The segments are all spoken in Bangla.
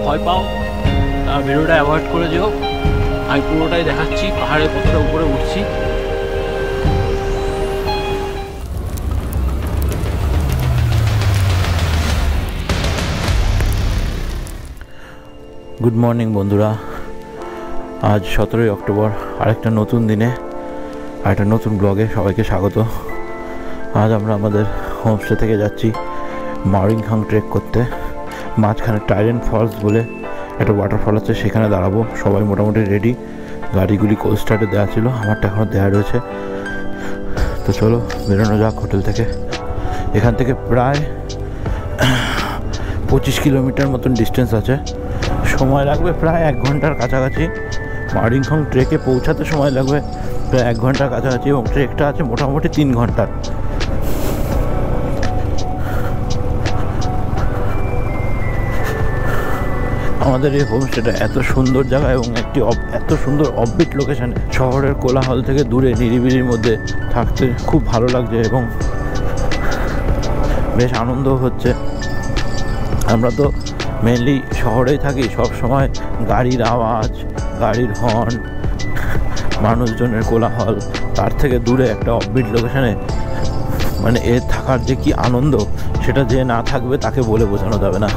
ভয় পাও ভিডিওটা অ্যাভয়েড করে যেও। আমি পুরোটাই দেখাচ্ছি পাহাড়ের কতটা উপরে উঠছি। গুড মর্নিং বন্ধুরা, আজ 17ই অক্টোবর, আরেকটা নতুন দিনে আরেকটা নতুন ব্লগে সবাইকে স্বাগত। আজ আমরা আমাদের হোমস্টে থেকে যাচ্ছি মাওরিংখাং ট্রেক করতে। মাঝখানে টাইরেন্ট ফলস বলে একটা ওয়াটারফল আছে, সেখানে দাঁড়াবো। সবাই মোটামুটি রেডি, গাড়িগুলি কোল্ড স্টার্টে দেওয়া ছিল, আমারটা এখনও দেওয়া রয়েছে। তো চলো বেরোনো যাক হোটেল থেকে। এখান থেকে প্রায় 25 কিলোমিটার মতন ডিস্টেন্স আছে, সময় লাগবে প্রায় 1 ঘন্টার কাছাকাছি। মাওরিংখাং ট্রেকে পৌঁছাতে সময় লাগবে প্রায় 1 ঘন্টার কাছাকাছি, এবং ট্রেকটা আছে মোটামুটি 3 ঘন্টার। আমাদের এই হোমস্টেটা এত সুন্দর জায়গা এবং একটি এত সুন্দর অফবিট লোকেশানে, শহরের কোলাহল থেকে দূরে নিরিবিলির মধ্যে থাকতে খুব ভালো লাগছে এবং বেশ আনন্দ হচ্ছে। আমরা তো মেনলি শহরেই থাকি, সব সময় গাড়ির আওয়াজ, গাড়ির হর্ন, মানুষজনের কোলাহল, তার থেকে দূরে একটা অফবিট লোকেশানে মানে এর থাকার যে কি আনন্দ, সেটা যে না থাকবে তাকে বলে বোঝানো যাবে না।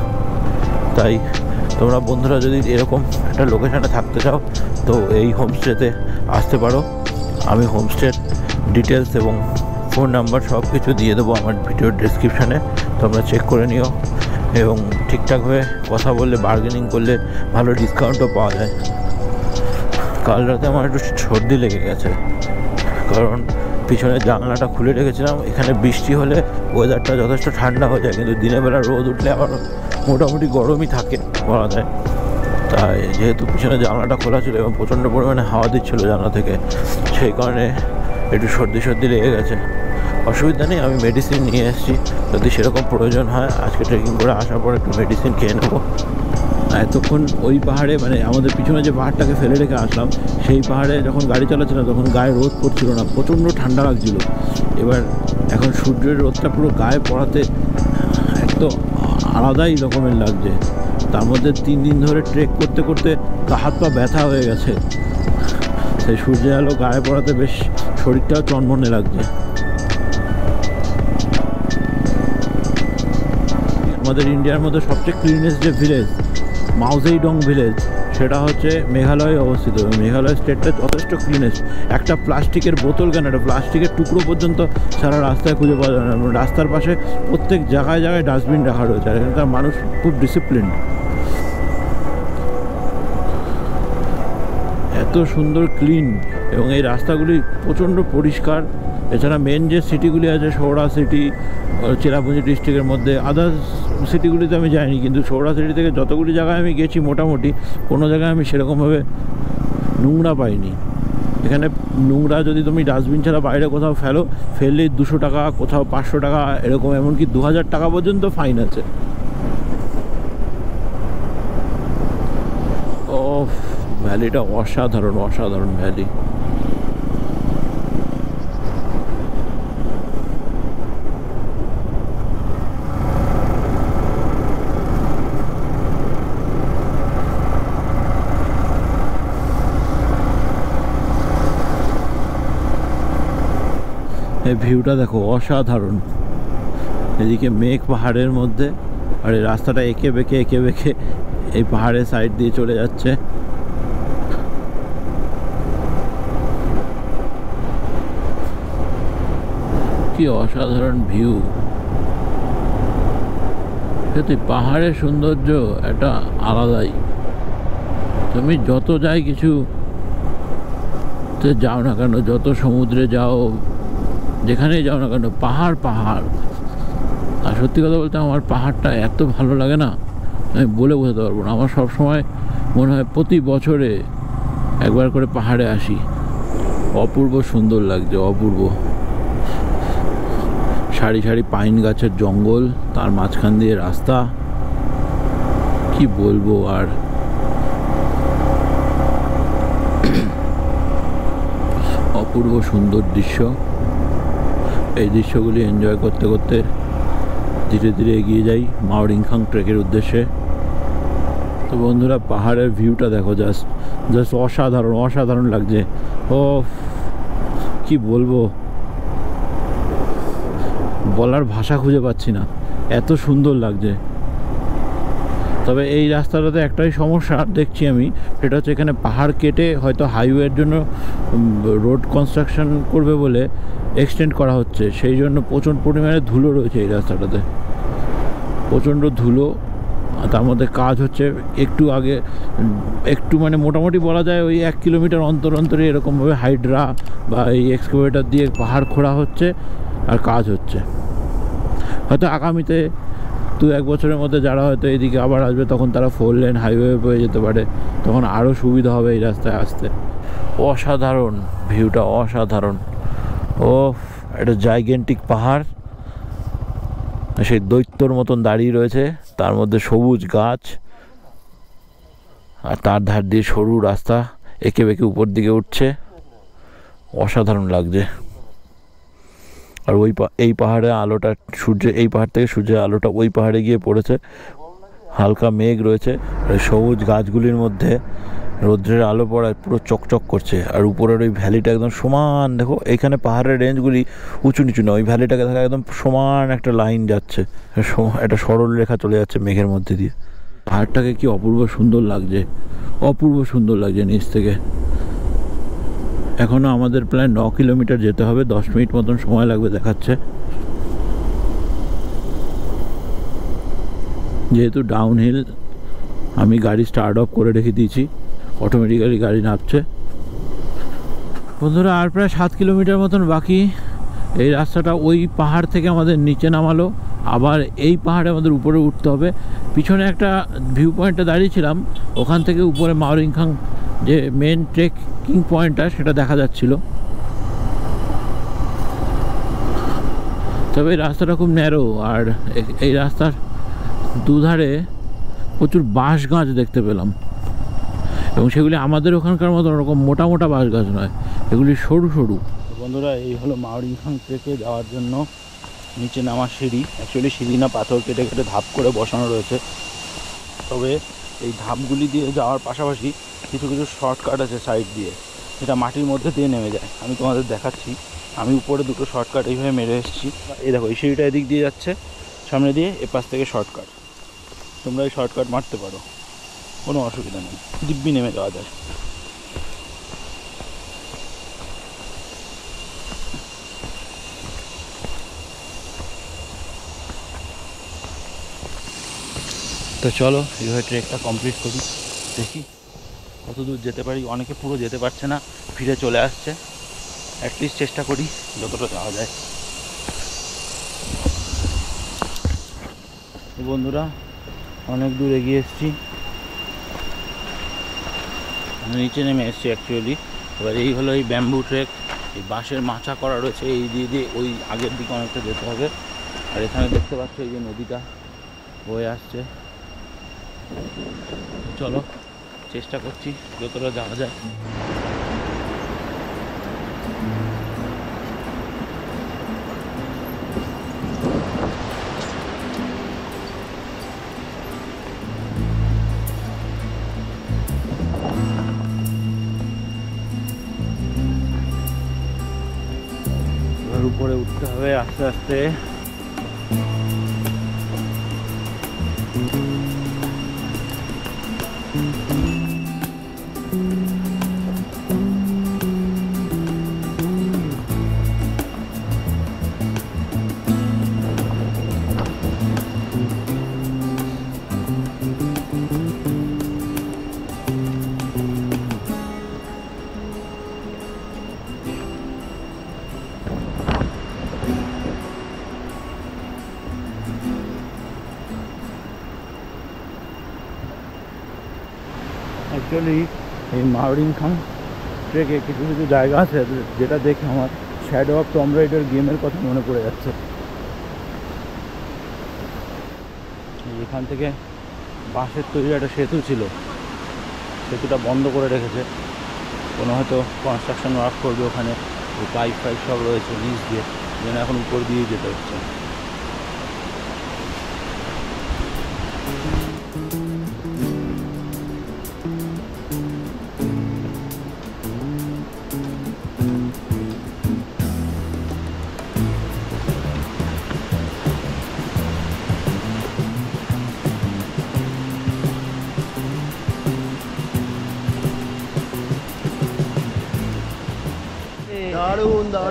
তাই তোমরা বন্ধুরা যদি এরকম একটা লোকেশানে থাকতে চাও তো এই হোমস্টেতে আসতে পারো। আমি হোমস্টের ডিটেলস এবং ফোন নাম্বার সব কিছু দিয়ে দেবো আমার ভিডিওর ডেসক্রিপশানে, তোমরা চেক করে নিও। এবং ঠিকঠাকভাবে কথা বললে, বার্গেনিং করলে ভালো ডিসকাউন্টও পাওয়া যায়। কাল রাতে আমার একটু সর্দি লেগে গেছে, কারণ পিছনে জানলাটা খুলে রেখেছিলাম। এখানে বৃষ্টি হলে ওয়েদারটা যথেষ্ট ঠান্ডা হয়ে যায়, কিন্তু দিনের বেলা রোদ উঠলে আবার মোটামুটি গরমই থাকে বলা যায়। তাই যেহেতু পিছনে জানলাটা খোলা ছিল এবং প্রচণ্ড পরিমাণে হাওয়া দিচ্ছিলো জানলা থেকে, সেই কারণে একটু সর্দি লেগে গেছে। অসুবিধা নেই, আমি মেডিসিন নিয়ে এসেছি, যদি সেরকম প্রয়োজন হয় আজকে ট্রেকিং করে আসার পর একটু মেডিসিন খেয়ে নেবো। এতক্ষণ ওই পাহাড়ে, মানে আমাদের পিছনে যে পাহাড়টাকে ফেলে রেখে আসলাম, সেই পাহাড়ে যখন গাড়ি চালাচ্ছিলাম তখন গায়ে রোদ পড়ছিল না, প্রচণ্ড ঠান্ডা লাগছিল। এবার এখন সূর্যের রোদটা পুরো গায়ে পড়াতে একদম আলাদাই রকমের লাগছে। তার মধ্যে 3 দিন ধরে ট্রেক করতে করতে হাত পা ব্যথা হয়ে গেছে, সেই সূর্যের আলো গায়ে পড়াতে বেশ শরীরটাও চনমনে লাগছে। আমাদের ইন্ডিয়ার মধ্যে সবচেয়ে ক্লিনেস্ট যে ভিলেজ মাওজেইডং ভিলেজ, সেটা হচ্ছে মেঘালয়ে অবস্থিত। মেঘালয় স্টেটটা যথেষ্ট ক্লিনেস্ট। একটা প্লাস্টিকের বোতল কেন, একটা প্লাস্টিকের টুকরো পর্যন্ত সারা রাস্তায় খুঁজে পাওয়া যায় না। রাস্তার পাশে প্রত্যেক জায়গায় জায়গায় ডাস্টবিন রাখা রয়েছে, আর এখানকার মানুষ খুব ডিসিপ্লিন। এত সুন্দর ক্লিন, এবং এই রাস্তাগুলি প্রচণ্ড পরিষ্কার। এছাড়া মেন যে সিটিগুলি আছে, সৌরা সিটি, চেরাপুঞ্জি ডিস্ট্রিক্টের মধ্যে, আদার্স সিটিগুলিতে আমি যাইনি, কিন্তু সৌরা সিটি থেকে যতগুলি জায়গায় আমি গেছি মোটামুটি কোনো জায়গায় আমি সেরকমভাবে নোংরা পাইনি। এখানে নোংরা যদি তুমি ডাস্টবিন ছাড়া বাইরে কোথাও ফেললেই 200 টাকা, কোথাও 500 টাকা, এরকম এমনকি 2000 টাকা পর্যন্ত ফাইন আছে। ও ভ্যালিটা অসাধারণ ভ্যালি। এই ভিউটা দেখো, অসাধারণ। এদিকে মেঘ পাহাড়ের মধ্যে, আর এই রাস্তাটা এঁকে বেঁকে এই পাহাড়ের সাইড দিয়ে চলে যাচ্ছে। কি অসাধারণ ভিউ! সত্যি পাহাড়ের সৌন্দর্য একটা আলাদাই। তুমি যত যাই কিছু যাও না কেন, যত সমুদ্রে যাও, যেখানেই যাও না কেন, পাহাড়। আর সত্যি কথা বলতে আমার পাহাড়টা এত ভালো লাগে না, আমি বলে বোঝাতে পারবো না। আমার সবসময় মনে হয় প্রতি বছরে একবার করে পাহাড়ে আসি। অপূর্ব সুন্দর লাগছে, অপূর্ব। সারি সারি পাইন গাছের জঙ্গল, তার মাঝখান দিয়ে রাস্তা, কি বলবো আর। অপূর্ব সুন্দর দৃশ্য। এই দৃশ্যগুলি এনজয় করতে করতে ধীরে ধীরে এগিয়ে যাই মাওরিংখাং ট্রেকের উদ্দেশ্যে। তো বন্ধুরা পাহাড়ের ভিউটা দেখো, জাস্ট জাস্ট অসাধারণ অসাধারণ লাগছে। ও কি বলবো, বলার ভাষা খুঁজে পাচ্ছি না, এত সুন্দর লাগছে। তবে এই রাস্তাটাতে একটাই সমস্যা দেখছি আমি, সেটা হচ্ছে এখানে পাহাড় কেটে হয়তো হাইওয়ের জন্য রোড কনস্ট্রাকশন করবে বলে এক্সটেন্ড করা হচ্ছে, সেই জন্য প্রচণ্ড পরিমাণে ধুলো রয়েছে এই রাস্তাটাতে, প্রচণ্ড ধুলো। তার মধ্যে কাজ হচ্ছে একটু আগে, একটু মানে মোটামুটি বলা যায় ওই 1 কিলোমিটার অন্তর অন্তরে এরকমভাবে হাইড্রা বা এই এক্সকাভেটর দিয়ে পাহাড় খোঁড়া হচ্ছে আর কাজ হচ্ছে। হয়তো আগামীতে 2-1 বছরের মধ্যে যারা হয়তো এদিকে আবার আসবে, তখন তারা 4 লেন হাইওয়ে পেয়ে যেতে পারে, তখন আরও সুবিধা হবে এই রাস্তায় আসতে। অসাধারণ ভিউটা, অসাধারণ। ও এটা জাইগেন্টিক পাহাড়, সেই দৈত্যর মতন দাঁড়িয়ে রয়েছে, তার মধ্যে সবুজ গাছ আর তার ধার দিয়ে সরু রাস্তা এঁকে বেঁকে উপর দিকে উঠছে, অসাধারণ লাগছে। আর এই পাহাড়ে আলোটা এই পাহাড় থেকে সূর্যের আলোটা ওই পাহাড়ে গিয়ে পড়েছে, হালকা মেঘ রয়েছে, আর সবুজ গাছগুলির মধ্যে রৌদ্রের আলো পড়ায় পুরো চকচক করছে। আর উপরের ওই ভ্যালিটা একদম সমান, দেখো এখানে পাহাড়ের রেঞ্জগুলি উঁচু নিচু না, ওই ভ্যালিটাকে দেখা একদম সমান একটা লাইন যাচ্ছে, একটা সরল রেখা চলে যাচ্ছে মেঘের মধ্যে দিয়ে। পাহাড়টাকে কি অপূর্ব সুন্দর লাগছে, অপূর্ব সুন্দর লাগছে নিচ থেকে। এখনও আমাদের প্রায় 9 কিলোমিটার যেতে হবে, 10 মিনিট মতন সময় লাগবে দেখাচ্ছে। যেহেতু ডাউনহিল, আমি গাড়ি স্টার্ট অফ করে রেখে দিয়েছি, অটোমেটিক্যালি গাড়ি নামছে। বন্ধুরা আর প্রায় 7 কিলোমিটার মতন বাকি। এই রাস্তাটা ওই পাহাড় থেকে আমাদের নিচে নামালো, আবার এই পাহাড়ে আমাদের উপরে উঠতে হবে। পিছনে একটা ভিউ পয়েন্টে দাঁড়িয়েছিলাম, ওখান থেকে উপরে মাওরিংখাং যে মেন ট্রেকিং পয়েন্টটা সেটা দেখা যাচ্ছিল। তবে এই রাস্তাটা খুব ন্যারো, আর এই রাস্তার দুধারে প্রচুর বাঁশ গাছ দেখতে পেলাম, এবং সেগুলি আমাদের ওখানকার মতো ওরকম মোটা মোটা বাঁশ গাছ নয়, এগুলি সরু সরু। বন্ধুরা এই হলো মাওরিংখাং ট্রেকে যাওয়ার জন্য নিচে নামার সিঁড়ি। অ্যাকচুয়ালি সিঁড়ি না, পাথর কেটে কেটে ধাপ করে বসানো রয়েছে। তবে এই ধাপগুলি দিয়ে যাওয়ার পাশাপাশি কিছু কিছু শর্টকাট আছে সাইড দিয়ে, যেটা মাটির মধ্যে দিয়ে নেমে যায়। আমি তোমাদের দেখাচ্ছি, আমি উপরে দুটো শর্টকাট এইভাবে মেরে এসেছি। এই দেখো এই সিঁড়িটা এদিক দিয়ে যাচ্ছে সামনে দিয়ে, এপাশ থেকে শর্টকাট, তোমরা এই শর্টকাট মারতে পারো, কোনো অসুবিধা নেই, দিব্যি নেমে যাওয়া যায়। তো চলো এইভাবে ট্রেকটা কমপ্লিট করি, দেখি কত দূর যেতে পারি। অনেকে পুরো যেতে পারছে না, ফিরে চলে আসছে। অ্যাটলিস্ট চেষ্টা করি যতটা যাওয়া যায়। বন্ধুরা অনেক দূর এগিয়ে এসেছি, নিচে নেমে এসেছি অ্যাকচুয়ালি। এবার এই হলো এই ব্যাম্বু ট্রেক, এই বাঁশের মাচা করা রয়েছে, এই দিয়ে ওই আগের দিকে অনেকটা যেতে হবে। আর এখানে দেখতে পাচ্ছ এই যে নদীটা বয়ে আসছে। চলো চেষ্টা করছি যতটা যাওয়া যায়। এবার উপরে উঠতে হবে আস্তে আস্তে। অ্যাকচুয়ালি এই মাওরিংখাং ট্রেকে কিছু কিছু জায়গা আছে যেটা দেখে আমার শ্যাডো অফ টম রাইডার গেমের কথা মনে পড়ে যাচ্ছে। এখান থেকে বাঁশের তৈরি একটা সেতু ছিল, সেতুটা বন্ধ করে রেখেছে, কোনো হয়তো কনস্ট্রাকশন ওয়ার্ক করবে ওখানে, ওই পাইপ ফাইপ সব রয়েছে নিচ দিয়ে, যেন এখন উপর দিয়ে যেতে হচ্ছে।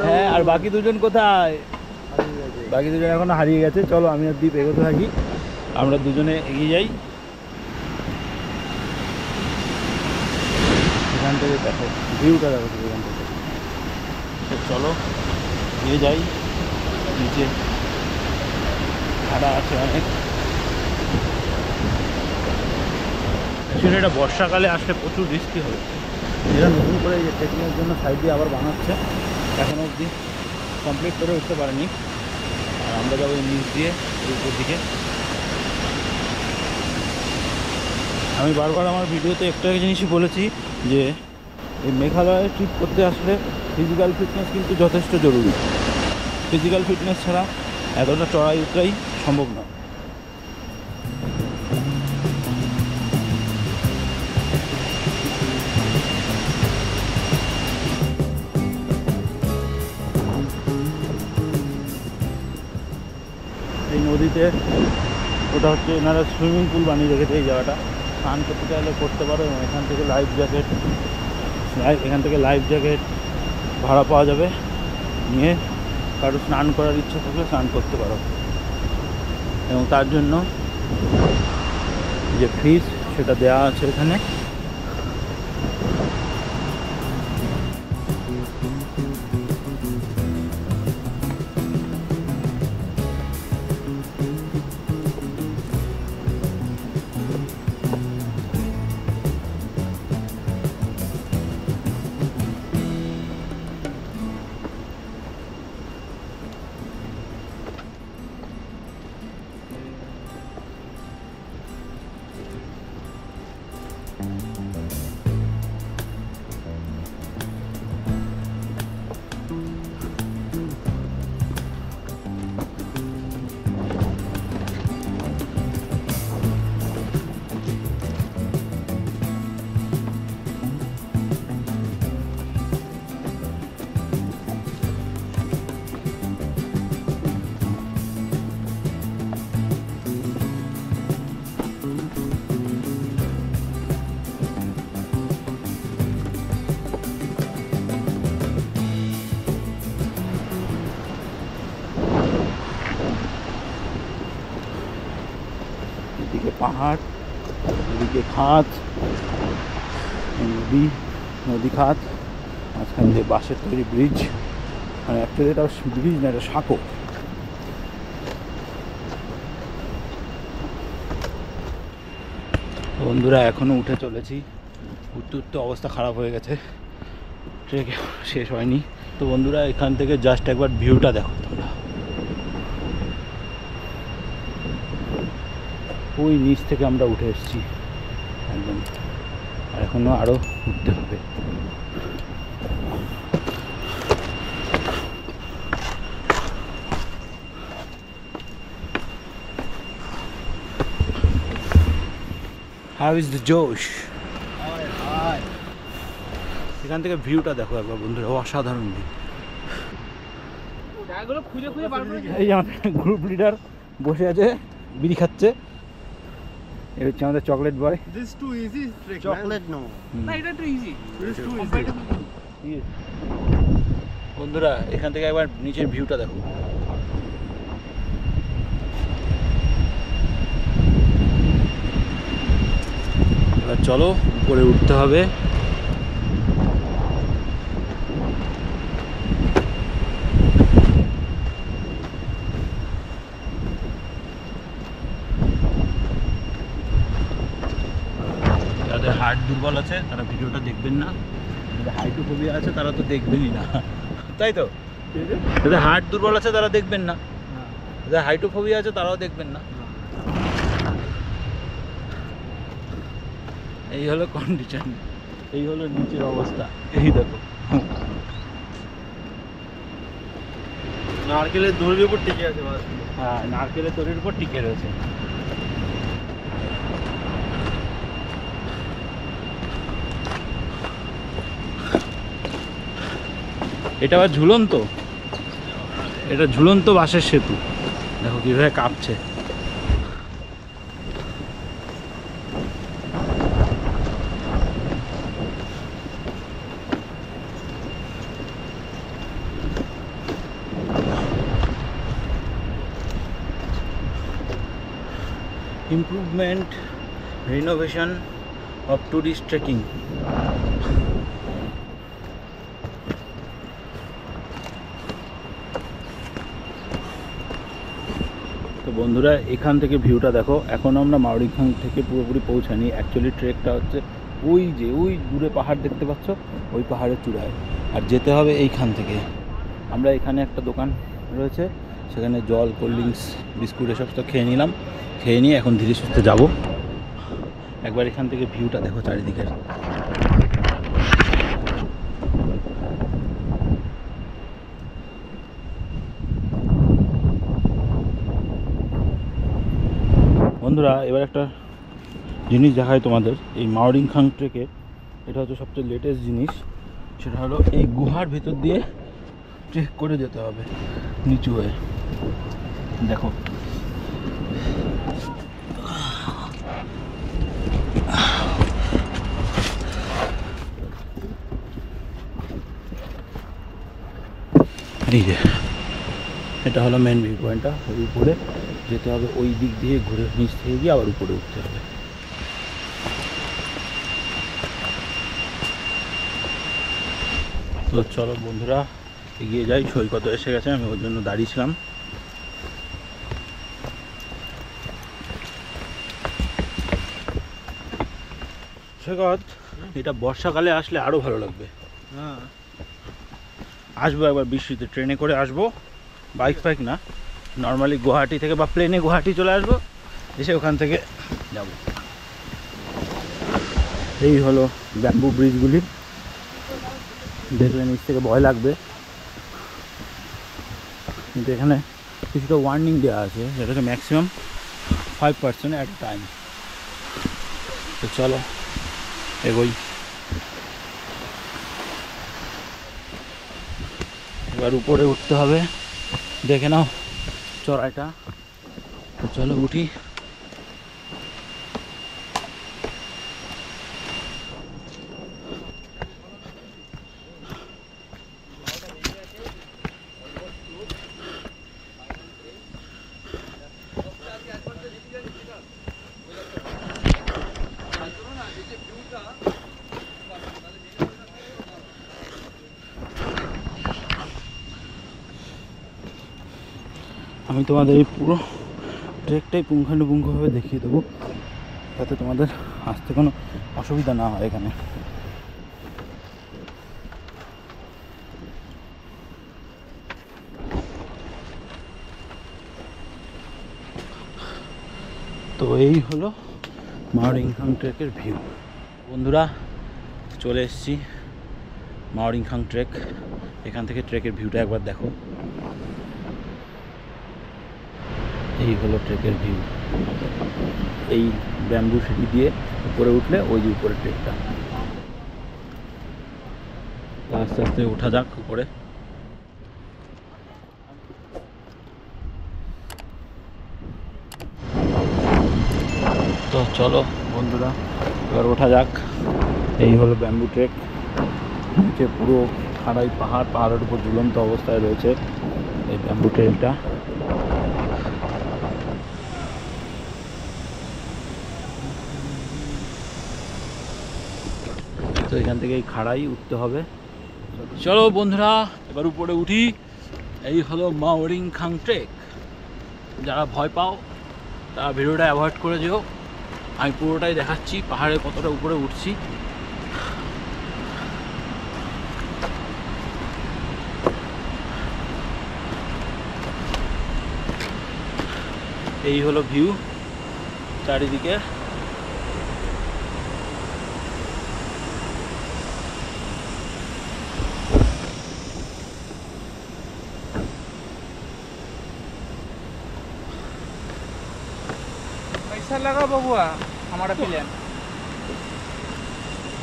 হ্যাঁ, আর বাকি দুজন কোথায়? বাকি দুজন এখনো হারিয়ে গেছে। চলো আমি আর দীপ এগোতে থাকি, আমরা দুজনে এগিয়ে যাই। এখান থেকে দেখো ভিউটা, দেখো এখান থেকে। চলো নিয়ে যাই, নিচে ভাড়া আছে অনেক। অ্যাকচুয়ালি এটা বর্ষাকালে আসলে প্রচুর রিস্কি হবে। এরা নতুন করে এই যে ট্রেকিংয়ের জন্য সাইড দিয়ে আবার বানাচ্ছে, এখনও অবধি কমপ্লিট করে উঠতে পারেনি। আর আমরা যাবো এই নিচ দিয়ে উপর দিকে। আমি বারবার আমার ভিডিওতে একটা জিনিসই বলেছি যে এই মেঘালয়ে ট্রিপ করতে আসলে ফিজিক্যাল ফিটনেস কিন্তু যথেষ্ট জরুরি। ফিজিক্যাল ফিটনেস ছাড়া এতটা চড়াই উতরাই সম্ভব নয়। এই নদীতে ওটা হচ্ছে এনারা সুইমিং পুল বানিয়ে রেখেছে। এই জায়গাটা স্নান করতে চাইলে করতে পারো, এবং এখান থেকে লাইফ জ্যাকেট ভাড়া পাওয়া যাবে, নিয়ে কারো স্নান করার ইচ্ছা থাকলে স্নান করতে পারো। এবং তার জন্য যে ফিস সেটা দেওয়া আছে এখানে। এদিকে পাহাড়, এদিকে খাত, নদী খাত, মাঝখান দিয়ে বাঁশের তৈরি ব্রিজ। মানে অ্যাকচুয়ালি এটা ব্রিজ না, এটা সাঁকো। বন্ধুরা এখনও উঠে চলেছি, উঠতে উঠতে অবস্থা খারাপ হয়ে গেছে, ট্রেক শেষ হয়নি। তো বন্ধুরা এখান থেকে জাস্ট একবার ভিউটা দেখো তোমরা, ওই নিচ থেকে আমরা উঠে এসেছি একদম, আর এখনও আরও উঠতে হবে। How is the Josh? এখান থেকে ভিউটা দেখো একবার বন্ধুরা, অসাধারণ ভিউ। এই যে আমাদের গ্রুপ লিডার বসে আছে, বিড়ি খাচ্ছে। এটা হচ্ছে আমাদের চকলেট বয়। বন্ধুরা এখান থেকে একবার নিচের ভিউটা দেখো। এবার চলো উপরে উঠতে হবে। যাদের হার্ট দুর্বল আছে তারা ভিডিওটা দেখবেন না, যাদের হাইটোফোবিয়া আছে তারা তো দেখবেনই না, তাই তো? যাদের হার্ট দুর্বল আছে তারা দেখবেন না, যাদের হাইটোফোবিয়া আছে তারাও দেখবেন না। এই হলো কন্ডিশন, এই হলো নিচের অবস্থা। এই দেখো নারকেলের দড়ির উপর টিকে আছে। হ্যাঁ, নারকেলের দড়ির উপর টিকে রয়েছে। এটা আবার ঝুলন্ত, এটা ঝুলন্ত বাঁশের সেতু, দেখো কিভাবে কাঁপছে। Improvement renovation of tourist trekking. তো বন্ধুরা এখান থেকে ভিউটা দেখো। এখন আমরা মাওরিংখাং থেকে পুরোপুরি পৌঁছানি। অ্যাকচুয়ালি ট্রেকটা হচ্ছে ওই দূরে পাহাড় দেখতে পাচ্ছ, ওই পাহাড়ের চূড়ায়, আর যেতে হবে এইখান থেকে। আমরা এখানে একটা দোকান রয়েছে, সেখানে জল, কোল্ড ড্রিঙ্কস, বিস্কুট এসব তো খেয়ে নিলাম। খেয়ে নিয়ে এখন ধীরে সুস্থে যাবো। একবার এখান থেকে ভিউটা দেখো চারিদিকের। বন্ধুরা এবার একটা জিনিস দেখায় তোমাদের। এই মাওরিংখাং ট্রেকে এটা হচ্ছে সবচেয়ে লেটেস্ট জিনিস। সেটা হলো এই গুহার ভেতর দিয়ে ট্রেক করে যেতে হবে নিচু হয়ে। দেখো এই যে এটা হলো মেন ভিউ পয়েন্টটা। ওই উপরে যেতে হবে, ওই দিক দিয়ে ঘুরে নিচ থেকে গিয়ে আবার উপরে উঠতে হবে। তো চলো বন্ধুরা এগিয়ে যাই। সৈকত এসে গেছে, আমি ওর জন্য দাঁড়িয়েছিলাম। সৈকত এটা বর্ষাকালে আসলে আরো ভালো লাগবে। হ্যাঁ আসবো একবার বৃষ্টিতে, ট্রেনে করে আসবো, বাইক না, নর্মালি গুয়াহাটি থেকে বা প্লেনে গুয়াহাটি চলে আসবো, এসে ওখান থেকে যাব। এই হলো ব্যাম্বু ব্রিজগুলি। দেখলে নিচ থেকে ভয় লাগবে, কিন্তু এখানে কিছুটা ওয়ার্নিং দেওয়া আছে, যেটা হচ্ছে ম্যাক্সিমাম 5% অ্যাট টাইম। তো চলো এগোই। এবার উপরে উঠতে হবে, দেখে নাও চড়াইটা। তো চলো উঠি। আমি তোমাদের এই পুরো ট্রেকটাই পুঙ্খানুপুঙ্খভাবে দেখিয়ে দেবো, যাতে তোমাদের আসতে কোনো অসুবিধা না হয় এখানে। তো এই হলো মাওরিংখাং ট্রেকের ভিউ। বন্ধুরা চলে এসেছি মাওরিংখাং ট্রেক। এখান থেকে ট্রেকের ভিউটা একবার দেখো। এই হলো ট্রেকের ভিউ। এই ব্যাম্বু সিঁড়ি দিয়ে উপরে উঠলে ওই যে উপরে ট্রেকটা। আস্তে আস্তে ওঠা যাক উপরে। তো চলো বন্ধুরা এবার ওঠা যাক। এই হলো ব্যাম্বু ট্রেক। নিচে পুরো খাড়াই পাহাড়, পাহাড়ের উপর ঝুলন্ত অবস্থায় রয়েছে এই ব্যাম্বু ট্রেকটা। তো এখান থেকে এই খাড়াই উঠতে হবে। চলো বন্ধুরা এবার উপরে উঠি। এই হলো মাওরিংখাং ট্রেক। যারা ভয় পাও তারা ভিডিওটা অ্যাভয়েড করে যেও। আমি পুরোটাই দেখাচ্ছি পাহাড়ে কতটা উপরে উঠছি। এই হলো ভিউ চারিদিকে। कैसा लगा बबुआ हमारा प्लान?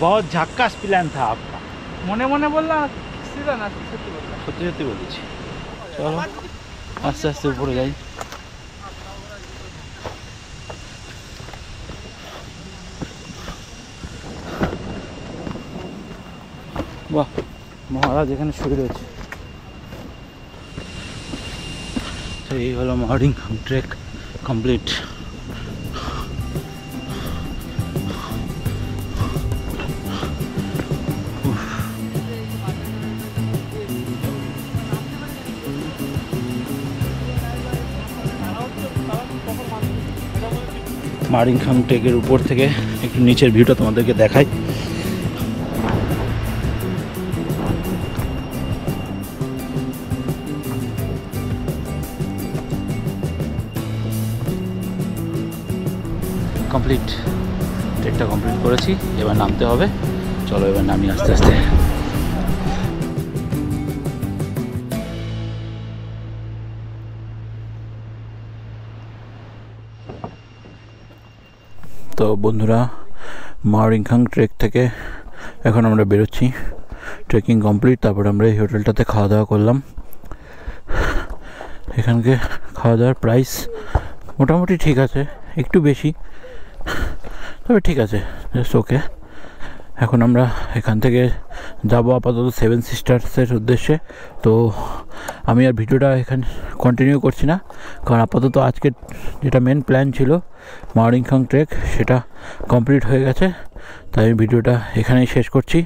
बहुत झक्कास प्लान था आपका। মনে মনে বললাম सीधा ना सত্যি বললাম। সত্যি সত্যি বলেছি। চলো আস্তে আস্তে উপরে যাই। বাহ, মহারাজ এখানে শুয়ে রয়েছে। তো এই হলো মাওরিংখাং ট্রেক কমপ্লিট। মারিংখাং ট্রেকের উপর থেকে একটু নিচের ভিউটা তোমাদেরকে দেখাই। কমপ্লিট, ট্রেকটা কমপ্লিট করেছি, এবার নামতে হবে। চলো এবার নামি আস্তে আস্তে। তো বন্ধুরা, মারিংখাং ট্রেক থেকে এখন আমরা বেরোচ্ছি। ট্রেকিং কমপ্লিট, তারপর আমরা এই হোটেলটাতে খাওয়া দাওয়া করলাম। এখানকে খাওয়া দাওয়ার প্রাইস মোটামুটি ঠিক আছে, একটু বেশি, তবে ঠিক আছে, জাস্ট ওকে। এখন আমরা এখান থেকে যাব আপাতত সেভেন সিস্টার্সের উদ্দেশ্যে। তো আমি আর ভিডিওটা এখানে কন্টিনিউ করছি না, কারণ আপাতত আজকের যেটা মেন প্ল্যান ছিল মারিংখাং ট্রেক, সেটা কমপ্লিট হয়ে গেছে। তাই আমি ভিডিওটা এখানেই শেষ করছি।